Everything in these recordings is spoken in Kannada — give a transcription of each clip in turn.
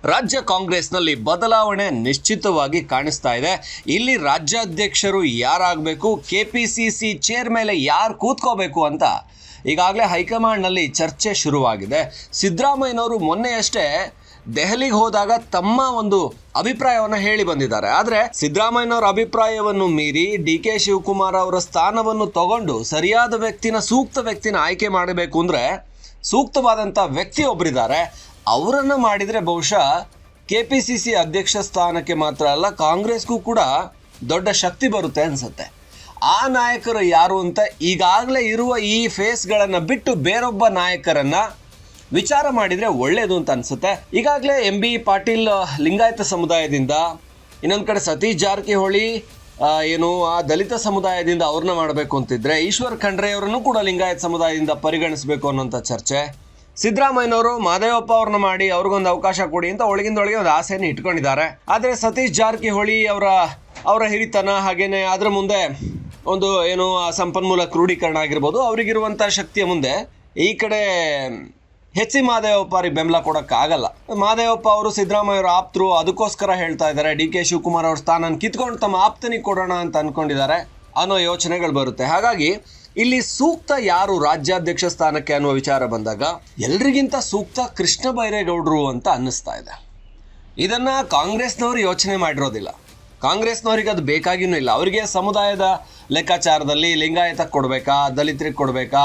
ರಾಜ್ಯ ಕಾಂಗ್ರೆಸ್ನಲ್ಲಿ ಬದಲಾವಣೆ ನಿಶ್ಚಿತವಾಗಿ ಕಾಣಿಸ್ತಾ ಇದೆ. ಇಲ್ಲಿ ರಾಜ್ಯಾಧ್ಯಕ್ಷರು ಯಾರಾಗಬೇಕು, ಕೆಪಿಸಿಸಿ ಚೇರ್ ಮೇಲೆ ಯಾರು ಕೂತ್ಕೋಬೇಕು ಅಂತ ಈಗಾಗಲೇ ಹೈಕಮಾಂಡ್ನಲ್ಲಿ ಚರ್ಚೆ ಶುರುವಾಗಿದೆ. ಸಿದ್ದರಾಮಯ್ಯನವರು ಮೊನ್ನೆಯಷ್ಟೇ ದೆಹಲಿಗೆ ಹೋದಾಗ ತಮ್ಮ ಒಂದು ಅಭಿಪ್ರಾಯವನ್ನು ಹೇಳಿ ಬಂದಿದ್ದಾರೆ. ಆದರೆ ಸಿದ್ದರಾಮಯ್ಯನವರ ಅಭಿಪ್ರಾಯವನ್ನು ಮೀರಿ ಡಿ.ಕೆ. ಶಿವಕುಮಾರ್ ಅವರ ಸ್ಥಾನವನ್ನು ತಗೊಂಡು ಸರಿಯಾದ ವ್ಯಕ್ತಿನ, ಸೂಕ್ತ ವ್ಯಕ್ತಿನ ಆಯ್ಕೆ ಮಾಡಬೇಕು ಅಂದರೆ ಸೂಕ್ತವಾದಂಥ ವ್ಯಕ್ತಿ ಒಬ್ಬರಿದ್ದಾರೆ. ಅವರನ್ನು ಮಾಡಿದರೆ ಬಹುಶಃ ಕೆಪಿಸಿಸಿ ಅಧ್ಯಕ್ಷ ಸ್ಥಾನಕ್ಕೆ ಮಾತ್ರ ಅಲ್ಲ, ಕಾಂಗ್ರೆಸ್ಗೂ ಕೂಡ ದೊಡ್ಡ ಶಕ್ತಿ ಬರುತ್ತೆ ಅನಿಸುತ್ತೆ. ಆ ನಾಯಕರು ಯಾರು ಅಂತ ಈಗಾಗಲೇ ಇರುವ ಈ ಫೇಸ್ಗಳನ್ನು ಬಿಟ್ಟು ಬೇರೊಬ್ಬ ನಾಯಕರನ್ನು ವಿಚಾರ ಮಾಡಿದರೆ ಒಳ್ಳೆಯದು ಅಂತ ಅನಿಸುತ್ತೆ. ಈಗಾಗಲೇ MB ಪಾಟೀಲ್ ಲಿಂಗಾಯತ ಸಮುದಾಯದಿಂದ, ಇನ್ನೊಂದು ಕಡೆ ಸತೀಶ್ ಜಾರಕಿಹೊಳಿ ಆ ದಲಿತ ಸಮುದಾಯದಿಂದ ಅವ್ರನ್ನ ಮಾಡಬೇಕು ಅಂತಿದ್ರೆ, ಈಶ್ವರ್ ಖಂಡ್ರೆ ಅವರನ್ನು ಕೂಡ ಲಿಂಗಾಯತ ಸಮುದಾಯದಿಂದ ಪರಿಗಣಿಸಬೇಕು ಅನ್ನೋಂಥ ಚರ್ಚೆ. ಸಿದ್ದರಾಮಯ್ಯನವರು ಮಹದೇವಪ್ಪ ಅವ್ರನ್ನ ಮಾಡಿ ಅವ್ರಿಗೊಂದು ಅವಕಾಶ ಕೊಡಿ ಅಂತ ಒಳಗಿಂದೊಳಗೆ ಒಂದು ಆಸೆಯನ್ನು ಇಟ್ಕೊಂಡಿದ್ದಾರೆ. ಆದರೆ ಸತೀಶ್ ಜಾರಕಿಹೊಳಿ ಅವರ ಹಿರಿತನ, ಹಾಗೇನೆ ಅದರ ಮುಂದೆ ಒಂದು ಸಂಪನ್ಮೂಲ ಕ್ರೋಢೀಕರಣ ಆಗಿರ್ಬೋದು, ಅವರಿಗಿರುವಂಥ ಶಕ್ತಿಯ ಮುಂದೆ ಈ ಕಡೆ H.C. ಮಹದೇವಪ್ಪ ಅವ್ರಿಗೆ ಬೆಂಬಲ ಕೊಡೋಕ್ಕಾಗಲ್ಲ. ಮಹದೇವಪ್ಪ ಅವರು ಸಿದ್ದರಾಮಯ್ಯವ್ರ ಆಪ್ತರು, ಅದಕ್ಕೋಸ್ಕರ ಹೇಳ್ತಾ ಇದ್ದಾರೆ ಡಿ.ಕೆ. ಶಿವಕುಮಾರ್ ಅವ್ರ ಸ್ಥಾನ ಕಿತ್ಕೊಂಡು ತಮ್ಮ ಆಪ್ತನಿಗೆ ಕೊಡೋಣ ಅಂತ ಅಂದ್ಕೊಂಡಿದ್ದಾರೆ ಅನ್ನೋ ಯೋಚನೆಗಳು ಬರುತ್ತೆ. ಹಾಗಾಗಿ ಇಲ್ಲಿ ಸೂಕ್ತ ಯಾರು ರಾಜ್ಯಾಧ್ಯಕ್ಷ ಸ್ಥಾನಕ್ಕೆ ಅನ್ನುವ ವಿಚಾರ ಬಂದಾಗ ಎಲ್ರಿಗಿಂತ ಸೂಕ್ತ ಕೃಷ್ಣ ಬೈರೇಗೌಡರು ಅಂತ ಅನ್ನಿಸ್ತಾ ಇದೆ. ಇದನ್ನು ಕಾಂಗ್ರೆಸ್ನವರು ಯೋಚನೆ ಮಾಡಿರೋದಿಲ್ಲ. ಕಾಂಗ್ರೆಸ್ನವ್ರಿಗೆ ಅದು ಬೇಕಾಗಿಯೂ ಇಲ್ಲ. ಅವರಿಗೆ ಸಮುದಾಯದ ಲೆಕ್ಕಾಚಾರದಲ್ಲಿ ಲಿಂಗಾಯತಕ್ಕೆ ಕೊಡಬೇಕಾ, ದಲಿತರಿಗೆ ಕೊಡಬೇಕಾ,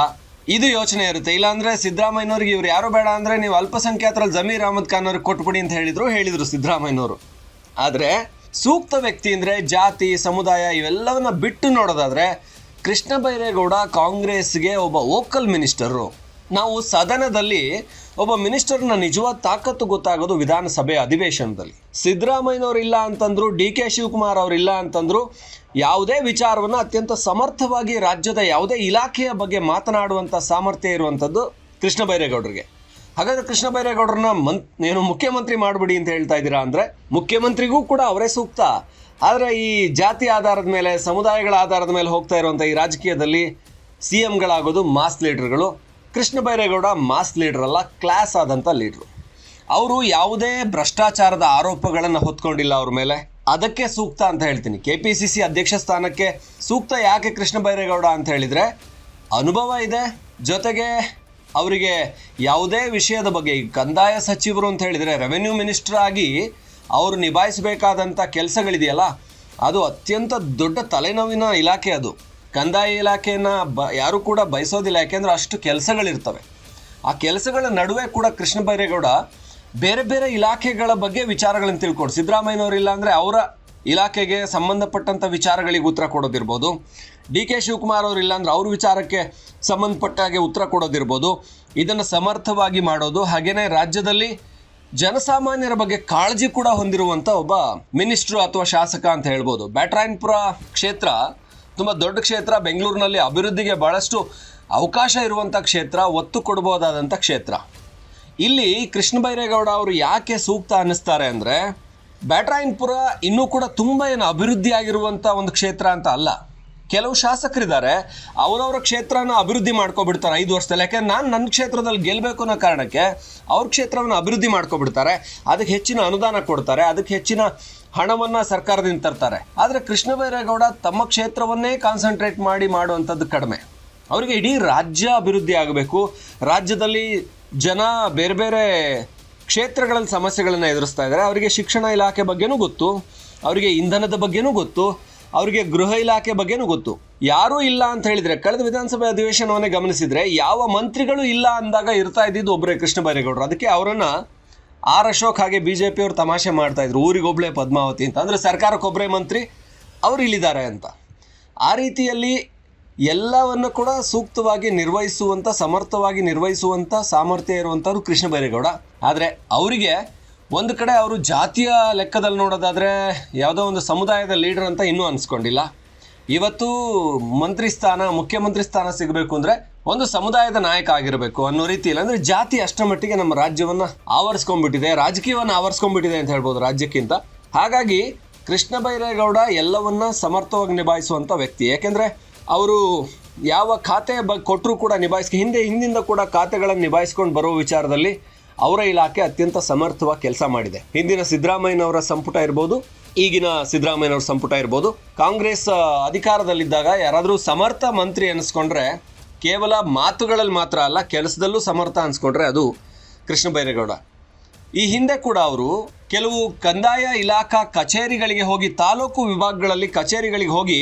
ಇದು ಯೋಚನೆ ಇರುತ್ತೆ. ಇಲ್ಲಾಂದರೆ ಸಿದ್ದರಾಮಯ್ಯನವ್ರಿಗೆ ಇವ್ರು ಯಾರು ಬೇಡ ಅಂದರೆ ನೀವು ಅಲ್ಪಸಂಖ್ಯಾತರಲ್ಲಿ ಜಮೀರ್ ಅಹಮದ್ ಖಾನ್ ಅವ್ರಿಗೆ ಕೊಟ್ಬಿಡಿ ಅಂತ ಹೇಳಿದರು ಸಿದ್ದರಾಮಯ್ಯನವರು. ಆದರೆ ಸೂಕ್ತ ವ್ಯಕ್ತಿ ಅಂದರೆ ಜಾತಿ, ಸಮುದಾಯ ಇವೆಲ್ಲವನ್ನ ಬಿಟ್ಟು ನೋಡೋದಾದರೆ ಕೃಷ್ಣ ಬೈರೇಗೌಡ ಕಾಂಗ್ರೆಸ್ಗೆ ಒಬ್ಬ ವೋಕಲ್ ಮಿನಿಸ್ಟರು. ನಾವು ಸದನದಲ್ಲಿ ಒಬ್ಬ ಮಿನಿಸ್ಟರ್ನ ನಿಜವಾದ ತಾಕತ್ತು ಗೊತ್ತಾಗೋದು ವಿಧಾನಸಭೆ ಅಧಿವೇಶನದಲ್ಲಿ. ಸಿದ್ದರಾಮಯ್ಯನವ್ರು ಇಲ್ಲ ಅಂತಂದ್ರು, ಡಿ.ಕೆ. ಶಿವಕುಮಾರ್ ಅವರು ಇಲ್ಲ ಅಂತಂದ್ರು, ಯಾವುದೇ ವಿಚಾರವನ್ನು ಅತ್ಯಂತ ಸಮರ್ಥವಾಗಿ ರಾಜ್ಯದ ಯಾವುದೇ ಇಲಾಖೆಯ ಬಗ್ಗೆ ಮಾತನಾಡುವಂಥ ಸಾಮರ್ಥ್ಯ ಇರುವಂಥದ್ದು ಕೃಷ್ಣ ಬೈರೇಗೌಡರಿಗೆ. ಹಾಗಾದರೆ ಕೃಷ್ಣ ಬೈರೇಗೌಡರನ್ನ ಮುಖ್ಯಮಂತ್ರಿ ಮಾಡಿಬಿಡಿ ಅಂತ ಹೇಳ್ತಾ ಇದ್ದೀರಾ ಅಂದರೆ ಮುಖ್ಯಮಂತ್ರಿಗೂ ಕೂಡ ಅವರೇ ಸೂಕ್ತ. ಆದರೆ ಈ ಜಾತಿ ಆಧಾರದ ಮೇಲೆ, ಸಮುದಾಯಗಳ ಆಧಾರದ ಮೇಲೆ ಹೋಗ್ತಾ ಇರುವಂಥ ಈ ರಾಜಕೀಯದಲ್ಲಿ CMಗಳಾಗೋದು ಮಾಸ್ ಲೀಡರ್ಗಳು. ಕೃಷ್ಣ ಬೈರೇಗೌಡ ಮಾಸ್ ಲೀಡರ್ ಅಲ್ಲ, ಕ್ಲಾಸ್ ಆದಂಥ ಲೀಡ್ರು. ಅವರು ಯಾವುದೇ ಭ್ರಷ್ಟಾಚಾರದ ಆರೋಪಗಳನ್ನು ಹೊತ್ಕೊಂಡಿಲ್ಲ ಅವ್ರ ಮೇಲೆ. ಅದಕ್ಕೆ ಸೂಕ್ತ ಅಂತ ಹೇಳ್ತೀನಿ. ಕೆಪಿಸಿಸಿ ಅಧ್ಯಕ್ಷ ಸ್ಥಾನಕ್ಕೆ ಸೂಕ್ತ ಯಾಕೆ ಕೃಷ್ಣ ಬೈರೇಗೌಡ ಅಂತ ಹೇಳಿದರೆ ಅನುಭವ ಇದೆ, ಜೊತೆಗೆ ಅವರಿಗೆ ಯಾವುದೇ ವಿಷಯದ ಬಗ್ಗೆ, ಈಗ ಕಂದಾಯ ಸಚಿವರು ಅಂತ ಹೇಳಿದರೆ ರೆವೆನ್ಯೂ ಮಿನಿಸ್ಟರ್ ಆಗಿ ಅವರು ನಿಭಾಯಿಸಬೇಕಾದಂಥ ಕೆಲಸಗಳಿದೆಯಲ್ಲ, ಅದು ಅತ್ಯಂತ ದೊಡ್ಡ ತಲೆನೋವಿನ ಇಲಾಖೆ. ಅದು ಕಂದಾಯ ಇಲಾಖೆಯನ್ನು ಯಾರೂ ಕೂಡ ಬಯಸೋದಿಲ್ಲ, ಯಾಕೆಂದರೆ ಅಷ್ಟು ಕೆಲಸಗಳಿರ್ತವೆ. ಆ ಕೆಲಸಗಳ ನಡುವೆ ಕೂಡ ಕೃಷ್ಣ ಬೈರೇಗೌಡ ಬೇರೆ ಬೇರೆ ಇಲಾಖೆಗಳ ಬಗ್ಗೆ ವಿಚಾರಗಳನ್ನು ತಿಳ್ಕೊಂಡು, ಸಿದ್ದರಾಮಯ್ಯನವರು ಇಲ್ಲ ಅಂದರೆ ಅವರ ಇಲಾಖೆಗೆ ಸಂಬಂಧಪಟ್ಟಂಥ ವಿಚಾರಗಳಿಗೆ ಉತ್ತರ ಕೊಡೋದಿರ್ಬೋದು, ಡಿ.ಕೆ. ಶಿವಕುಮಾರ್ ಅವರು ಇಲ್ಲ ಅಂದರೆ ಅವ್ರ ವಿಚಾರಕ್ಕೆ ಸಂಬಂಧಪಟ್ಟಾಗೆ ಉತ್ತರ ಕೊಡೋದಿರ್ಬೋದು, ಇದನ್ನು ಸಮರ್ಥವಾಗಿ ಮಾಡೋದು. ಹಾಗೆಯೇ ರಾಜ್ಯದಲ್ಲಿ ಜನಸಾಮಾನ್ಯರ ಬಗ್ಗೆ ಕಾಳಜಿ ಕೂಡ ಹೊಂದಿರುವಂಥ ಒಬ್ಬ ಮಿನಿಸ್ಟ್ರು ಅಥವಾ ಶಾಸಕ ಅಂತ ಹೇಳ್ಬೋದು. ಬ್ಯಾಟರಾಯನಪುರ ಕ್ಷೇತ್ರ ತುಂಬ ದೊಡ್ಡ ಕ್ಷೇತ್ರ, ಬೆಂಗಳೂರಿನಲ್ಲಿ ಅಭಿವೃದ್ಧಿಗೆ ಭಾಳಷ್ಟು ಅವಕಾಶ ಇರುವಂಥ ಕ್ಷೇತ್ರ, ಒತ್ತು ಕೊಡ್ಬೋದಾದಂಥ ಕ್ಷೇತ್ರ. ಇಲ್ಲಿ ಕೃಷ್ಣ ಬೈರೇಗೌಡ ಅವರು ಯಾಕೆ ಸೂಕ್ತ ಅನ್ನಿಸ್ತಾರೆ ಅಂದರೆ, ಬ್ಯಾಟರಾಯನಪುರ ಇನ್ನೂ ಕೂಡ ತುಂಬ ಅಭಿವೃದ್ಧಿ ಆಗಿರುವಂಥ ಒಂದು ಕ್ಷೇತ್ರ ಅಂತ ಅಲ್ಲ. ಕೆಲವು ಶಾಸಕರಿದ್ದಾರೆ, ಅವರವರ ಕ್ಷೇತ್ರನ ಅಭಿವೃದ್ಧಿ ಮಾಡ್ಕೊಬಿಡ್ತಾರೆ 5 ವರ್ಷದಲ್ಲಿ. ಯಾಕೆಂದ್ರೆ ನಾನು ನನ್ನ ಕ್ಷೇತ್ರದಲ್ಲಿ ಗೆಲ್ಲಬೇಕು ಅನ್ನೋ ಕಾರಣಕ್ಕೆ ಅವ್ರ ಕ್ಷೇತ್ರವನ್ನು ಅಭಿವೃದ್ಧಿ ಮಾಡ್ಕೊಬಿಡ್ತಾರೆ, ಅದಕ್ಕೆ ಹೆಚ್ಚಿನ ಅನುದಾನ ಕೊಡ್ತಾರೆ, ಅದಕ್ಕೆ ಹೆಚ್ಚಿನ ಹಣವನ್ನು ಸರ್ಕಾರದಿಂದ ತರ್ತಾರೆ. ಆದರೆ ಕೃಷ್ಣ ಬೈರೇಗೌಡ ತಮ್ಮ ಕ್ಷೇತ್ರವನ್ನೇ ಕಾನ್ಸಂಟ್ರೇಟ್ ಮಾಡುವಂಥದ್ದು ಕಡಿಮೆ. ಅವರಿಗೆ ಇಡೀ ರಾಜ್ಯ ಅಭಿವೃದ್ಧಿ ಆಗಬೇಕು. ರಾಜ್ಯದಲ್ಲಿ ಜನ ಬೇರೆ ಬೇರೆ ಕ್ಷೇತ್ರಗಳಲ್ಲಿ ಸಮಸ್ಯೆಗಳನ್ನು ಎದುರಿಸ್ತಾ ಇದ್ದಾರೆ. ಅವರಿಗೆ ಶಿಕ್ಷಣ ಇಲಾಖೆ ಬಗ್ಗೆನೂ ಗೊತ್ತು, ಅವರಿಗೆ ಇಂಧನದ ಬಗ್ಗೆನೂ ಗೊತ್ತು, ಅವರಿಗೆ ಗೃಹ ಇಲಾಖೆ ಬಗ್ಗೆನೂ ಗೊತ್ತು. ಯಾರೂ ಇಲ್ಲ ಅಂತ ಹೇಳಿದರೆ, ಕಳೆದ ವಿಧಾನಸಭೆ ಅಧಿವೇಶನವನ್ನೇ ಗಮನಿಸಿದರೆ ಯಾವ ಮಂತ್ರಿಗಳು ಇಲ್ಲ ಅಂದಾಗ ಇರ್ತಾ ಇದ್ದಿದ್ದು ಒಬ್ಬರೇ ಕೃಷ್ಣ ಬೈರೇಗೌಡರು. ಅದಕ್ಕೆ ಅವರನ್ನು ಆರ್ ಅಶೋಕ್ ಹಾಗೆ BJP ಅವರು ತಮಾಷೆ ಮಾಡ್ತಾಯಿದ್ರು, ಊರಿಗೊಬ್ಬಳೇ ಪದ್ಮಾವತಿ ಅಂತ. ಅಂದರೆ ಸರ್ಕಾರಕ್ಕೊಬ್ಬರೇ ಮಂತ್ರಿ, ಅವರು ಇಲ್ಲಿದ್ದಾರೆ ಅಂತ. ಆ ರೀತಿಯಲ್ಲಿ ಎಲ್ಲವನ್ನು ಕೂಡ ಸೂಕ್ತವಾಗಿ ನಿರ್ವಹಿಸುವಂಥ, ಸಮರ್ಥವಾಗಿ ನಿರ್ವಹಿಸುವಂಥ ಸಾಮರ್ಥ್ಯ ಇರುವಂಥವ್ರು ಕೃಷ್ಣ ಬೈರೇಗೌಡ. ಆದರೆ ಅವರಿಗೆ ಒಂದು ಕಡೆ ಅವರು ಜಾತಿಯ ಲೆಕ್ಕದಲ್ಲಿ ನೋಡೋದಾದರೆ ಯಾವುದೋ ಒಂದು ಸಮುದಾಯದ ಲೀಡರ್ ಅಂತ ಇನ್ನೂ ಅನಿಸ್ಕೊಂಡಿಲ್ಲ. ಇವತ್ತು ಮಂತ್ರಿ ಸ್ಥಾನ, ಮುಖ್ಯಮಂತ್ರಿ ಸ್ಥಾನ ಸಿಗಬೇಕು ಅಂದರೆ ಒಂದು ಸಮುದಾಯದ ನಾಯಕ ಆಗಿರಬೇಕು ಅನ್ನೋ ರೀತಿಯಲ್ಲಿ. ಅಂದರೆ ಜಾತಿ ಅಷ್ಟರ ಮಟ್ಟಿಗೆ ನಮ್ಮ ರಾಜ್ಯವನ್ನು ಆವರಿಸ್ಕೊಂಡ್ಬಿಟ್ಟಿದೆ, ರಾಜಕೀಯವನ್ನು ಆವರಿಸ್ಕೊಂಡ್ಬಿಟ್ಟಿದೆ ಅಂತ ಹೇಳ್ಬೋದು ರಾಜ್ಯಕ್ಕಿಂತ. ಹಾಗಾಗಿ ಕೃಷ್ಣ ಬೈರೇಗೌಡ ಎಲ್ಲವನ್ನ ಸಮರ್ಥವಾಗಿ ನಿಭಾಯಿಸುವಂಥ ವ್ಯಕ್ತಿ. ಯಾಕೆಂದರೆ ಅವರು ಯಾವ ಖಾತೆ ಕೊಟ್ಟರೂ ಕೂಡ ಹಿಂದಿಂದ ಕೂಡ ಖಾತೆಗಳನ್ನು ನಿಭಾಯಿಸ್ಕೊಂಡು ಬರೋ ವಿಚಾರದಲ್ಲಿ ಅವರ ಇಲಾಖೆ ಅತ್ಯಂತ ಸಮರ್ಥವಾಗಿ ಕೆಲಸ ಮಾಡಿದೆ. ಹಿಂದಿನ ಸಿದ್ದರಾಮಯ್ಯನವರ ಸಂಪುಟ ಇರ್ಬೋದು, ಈಗಿನ ಸಿದ್ದರಾಮಯ್ಯನವರ ಸಂಪುಟ ಇರ್ಬೋದು, ಕಾಂಗ್ರೆಸ್ ಅಧಿಕಾರದಲ್ಲಿದ್ದಾಗ ಯಾರಾದರೂ ಸಮರ್ಥ ಮಂತ್ರಿ ಅನಿಸ್ಕೊಂಡ್ರೆ ಕೇವಲ ಮಾತುಗಳಲ್ಲಿ ಮಾತ್ರ ಅಲ್ಲ, ಕೆಲಸದಲ್ಲೂ ಸಮರ್ಥ ಅನಿಸ್ಕೊಂಡ್ರೆ ಅದು ಕೃಷ್ಣ ಬೈರೇಗೌಡ. ಈ ಹಿಂದೆ ಕೂಡ ಅವರು ಕೆಲವು ಕಂದಾಯ ಇಲಾಖಾ ಕಚೇರಿಗಳಿಗೆ ಹೋಗಿ, ತಾಲೂಕು ವಿಭಾಗಗಳಲ್ಲಿ ಕಚೇರಿಗಳಿಗೆ ಹೋಗಿ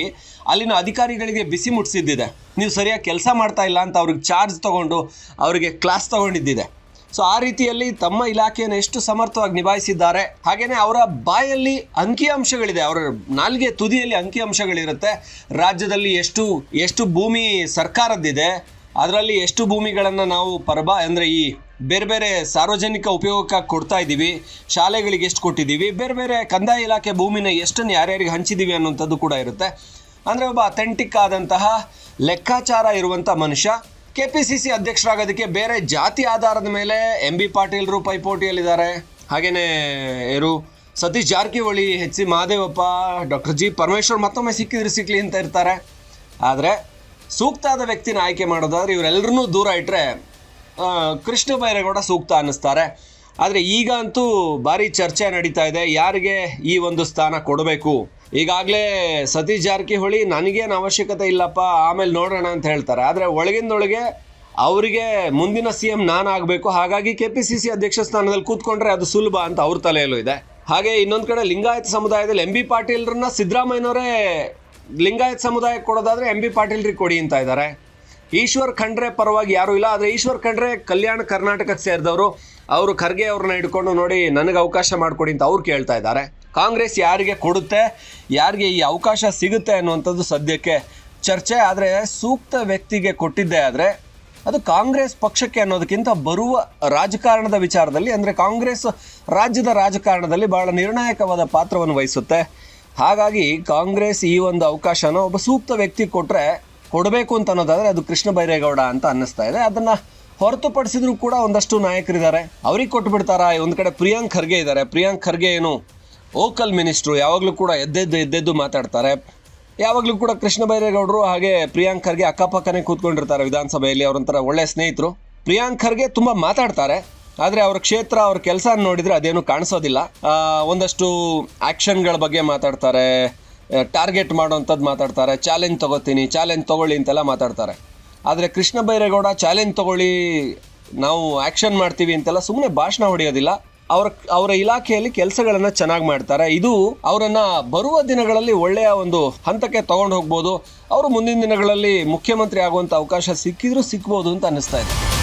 ಅಲ್ಲಿನ ಅಧಿಕಾರಿಗಳಿಗೆ ಬಿಸಿ ಮುಟ್ಟಿಸಿದ್ದಿದೆ. ನೀವು ಸರಿಯಾಗಿ ಕೆಲಸ ಮಾಡ್ತಾ ಇಲ್ಲ ಅಂತ ಅವ್ರಿಗೆ ಚಾರ್ಜ್ ತೊಗೊಂಡು ಅವರಿಗೆ ಕ್ಲಾಸ್ ತೊಗೊಂಡಿದ್ದಿದೆ. ಸೊ ಆ ರೀತಿಯಲ್ಲಿ ತಮ್ಮ ಇಲಾಖೆಯನ್ನು ಎಷ್ಟು ಸಮರ್ಥವಾಗಿ ನಿಭಾಯಿಸಿದ್ದಾರೆ. ಹಾಗೆಯೇ ಅವರ ಬಾಯಲ್ಲಿ ಅಂಕಿಅಂಶಗಳಿದೆ, ಅವರ ನಾಲ್ಗೆ ತುದಿಯಲ್ಲಿ ಅಂಕಿಅಂಶಗಳಿರುತ್ತೆ. ರಾಜ್ಯದಲ್ಲಿ ಎಷ್ಟು ಭೂಮಿ ಸರ್ಕಾರದ್ದಿದೆ, ಅದರಲ್ಲಿ ಎಷ್ಟು ಭೂಮಿಗಳನ್ನು ನಾವು ಅಂದರೆ ಈ ಬೇರೆ ಬೇರೆ ಸಾರ್ವಜನಿಕ ಉಪಯೋಗಕ್ಕೆ ಕೊಡ್ತಾ ಇದ್ದೀವಿ, ಶಾಲೆಗಳಿಗೆ ಎಷ್ಟು ಕೊಟ್ಟಿದ್ದೀವಿ, ಬೇರೆ ಬೇರೆ ಕಂದಾಯ ಇಲಾಖೆ ಭೂಮಿನ ಎಷ್ಟನ್ನು ಯಾರ್ಯಾರಿಗೆ ಹಂಚಿದ್ದೀವಿ ಅನ್ನೋಂಥದ್ದು ಕೂಡ ಇರುತ್ತೆ. ಅಂದರೆ ಒಬ್ಬ ಅಥೆಂಟಿಕ್ ಆದಂತಹ ಲೆಕ್ಕಾಚಾರ ಇರುವಂಥ ಮನುಷ್ಯ. KPCC ಅಧ್ಯಕ್ಷರಾಗೋದಕ್ಕೆ ಬೇರೆ ಜಾತಿ ಆಧಾರದ ಮೇಲೆ MB ಪಾಟೀಲ್ರು ಪೈಪೋಟಿಯಲ್ಲಿದ್ದಾರೆ. ಹಾಗೆಯೇ Satish Jarkiholi, HC Mahadevappa, Dr. G. Parameshwar ಮತ್ತೊಮ್ಮೆ ಸಿಕ್ಕಲಿ ಅಂತ ಇರ್ತಾರೆ. ಆದರೆ ಸೂಕ್ತಾದ ವ್ಯಕ್ತಿನ ಆಯ್ಕೆ ಮಾಡೋದಾದ್ರೆ ಇವರೆಲ್ಲರನ್ನೂ ದೂರ ಇಟ್ಟರೆ ಕೃಷ್ಣ ಬೈರೇಗೌಡ ಸೂಕ್ತ ಅನ್ನಿಸ್ತಾರೆ. ಆದರೆ ಈಗ ಅಂತೂ ಭಾರಿ ಚರ್ಚೆ ನಡೀತಾ ಇದೆ, ಯಾರಿಗೆ ಈ ಒಂದು ಸ್ಥಾನ ಕೊಡಬೇಕು. ಈಗಾಗಲೇ ಸತೀಶ್ ಜಾರಕಿಹೊಳಿ ನನಗೇನು ಅವಶ್ಯಕತೆ ಇಲ್ಲಪ್ಪ, ಆಮೇಲೆ ನೋಡೋಣ ಅಂತ ಹೇಳ್ತಾರೆ. ಆದರೆ ಒಳಗಿಂದೊಳಗೆ ಅವರಿಗೆ ಮುಂದಿನ CM ನಾನು ಆಗಬೇಕು, ಹಾಗಾಗಿ KPCC ಅಧ್ಯಕ್ಷ ಸ್ಥಾನದಲ್ಲಿ ಕೂತ್ಕೊಂಡ್ರೆ ಅದು ಸುಲಭ ಅಂತ ಅವ್ರ ತಲೆಯಲ್ಲೂ ಇದೆ. ಹಾಗೆ ಇನ್ನೊಂದು ಕಡೆ ಲಿಂಗಾಯತ ಸಮುದಾಯದಲ್ಲಿ MB ಪಾಟೀಲ್ರನ್ನ ಸಿದ್ದರಾಮಯ್ಯನವರೇ ಲಿಂಗಾಯತ ಸಮುದಾಯಕ್ಕೆ ಕೊಡೋದಾದರೆ MB ಪಾಟೀಲ್ರಿಗೆ ಕೊಡಿ ಅಂತ ಇದ್ದಾರೆ. ಈಶ್ವರ್ ಖಂಡ್ರೆ ಪರವಾಗಿ ಯಾರೂ ಇಲ್ಲ. ಆದರೆ ಈಶ್ವರ್ ಖಂಡ್ರೆ ಕಲ್ಯಾಣ ಕರ್ನಾಟಕಕ್ಕೆ ಸೇರಿದವರು, ಅವರು ಖರ್ಗೆ ಅವ್ರನ್ನ ಹಿಡ್ಕೊಂಡು ನೋಡಿ ನನಗೆ ಅವಕಾಶ ಮಾಡಿಕೊಡಿ ಅಂತ ಅವ್ರು ಕೇಳ್ತಾ ಇದ್ದಾರೆ. ಕಾಂಗ್ರೆಸ್ ಯಾರಿಗೆ ಕೊಡುತ್ತೆ, ಯಾರಿಗೆ ಈ ಅವಕಾಶ ಸಿಗುತ್ತೆ ಅನ್ನುವಂಥದ್ದು ಸದ್ಯಕ್ಕೆ ಚರ್ಚೆ. ಆದರೆ ಸೂಕ್ತ ವ್ಯಕ್ತಿಗೆ ಕೊಟ್ಟಿದ್ದೇ ಆದರೆ ಅದು ಕಾಂಗ್ರೆಸ್ ಪಕ್ಷಕ್ಕೆ ಅನ್ನೋದಕ್ಕಿಂತ ಬರುವ ರಾಜಕಾರಣದ ವಿಚಾರದಲ್ಲಿ, ಅಂದರೆ ಕಾಂಗ್ರೆಸ್ ರಾಜ್ಯದ ರಾಜಕಾರಣದಲ್ಲಿ ಬಹಳ ನಿರ್ಣಾಯಕವಾದ ಪಾತ್ರವನ್ನು ವಹಿಸುತ್ತೆ. ಹಾಗಾಗಿ ಕಾಂಗ್ರೆಸ್ ಈ ಒಂದು ಅವಕಾಶನ ಒಬ್ಬ ಸೂಕ್ತ ವ್ಯಕ್ತಿ ಕೊಡಬೇಕು ಅಂತ ಅನ್ನೋದಾದರೆ ಅದು ಕೃಷ್ಣ ಬೈರೇಗೌಡ ಅಂತ ಅನ್ನಿಸ್ತಾ ಇದೆ. ಅದನ್ನು ಹೊರತುಪಡಿಸಿದ್ರು ಕೂಡ ಒಂದಷ್ಟು ನಾಯಕರಿದ್ದಾರೆ, ಅವ್ರಿಗೆ ಕೊಟ್ಬಿಡ್ತಾರಾ. ಒಂದು ಕಡೆ ಪ್ರಿಯಾಂಕ್ ಖರ್ಗೆ ಇದ್ದಾರೆ. ಪ್ರಿಯಾಂಕ್ ಖರ್ಗೆ ಏನು ಓಕಲ್ ಮಿನಿಸ್ಟ್ರು, ಯಾವಾಗಲೂ ಕೂಡ ಎದ್ದೆದ್ದು ಮಾತಾಡ್ತಾರೆ. ಯಾವಾಗಲೂ ಕೂಡ ಕೃಷ್ಣ ಬೈರೇಗೌಡರು ಹಾಗೆ ಪ್ರಿಯಾಂಕ್ ಖರ್ಗೆ ಅಕ್ಕಪಕ್ಕನೇ ಕೂತ್ಕೊಂಡಿರ್ತಾರೆ ವಿಧಾನಸಭೆಯಲ್ಲಿ. ಅವರೊಂಥರ ಒಳ್ಳೆಯ ಸ್ನೇಹಿತರು. ಪ್ರಿಯಾಂಕ್ ಖರ್ಗೆ ತುಂಬ ಮಾತಾಡ್ತಾರೆ, ಆದರೆ ಅವ್ರ ಕ್ಷೇತ್ರ, ಅವ್ರ ಕೆಲಸ ನೋಡಿದರೆ ಅದೇನು ಕಾಣಿಸೋದಿಲ್ಲ. ಒಂದಷ್ಟು ಆ್ಯಕ್ಷನ್ಗಳ ಬಗ್ಗೆ ಮಾತಾಡ್ತಾರೆ, ಟಾರ್ಗೆಟ್ ಮಾಡೋವಂಥದ್ದು ಮಾತಾಡ್ತಾರೆ, ಚಾಲೆಂಜ್ ತೊಗೊಳ್ಳಿ ಅಂತೆಲ್ಲ ಮಾತಾಡ್ತಾರೆ. ಆದರೆ ಕೃಷ್ಣ ಬೈರೇಗೌಡ ಚಾಲೆಂಜ್ ತೊಗೊಳ್ಳಿ, ನಾವು ಆ್ಯಕ್ಷನ್ ಮಾಡ್ತೀವಿ ಅಂತೆಲ್ಲ ಸುಮ್ಮನೆ ಭಾಷಣ ಹೊಡೆಯೋದಿಲ್ಲ. ಅವರ ಇಲಾಖೆಯಲ್ಲಿ ಕೆಲಸಗಳನ್ನು ಚೆನ್ನಾಗಿ ಮಾಡ್ತಾರೆ. ಇದು ಅವರನ್ನು ಬರುವ ದಿನಗಳಲ್ಲಿ ಒಳ್ಳೆಯ ಒಂದು ಹಂತಕ್ಕೆ ತೊಗೊಂಡು ಹೋಗ್ಬೋದು. ಅವರು ಮುಂದಿನ ದಿನಗಳಲ್ಲಿ ಮುಖ್ಯಮಂತ್ರಿ ಆಗುವಂಥ ಅವಕಾಶ ಸಿಕ್ಕಿದ್ರೂ ಸಿಕ್ಬೋದು ಅಂತ ಅನ್ನಿಸ್ತಾ ಇದೆ.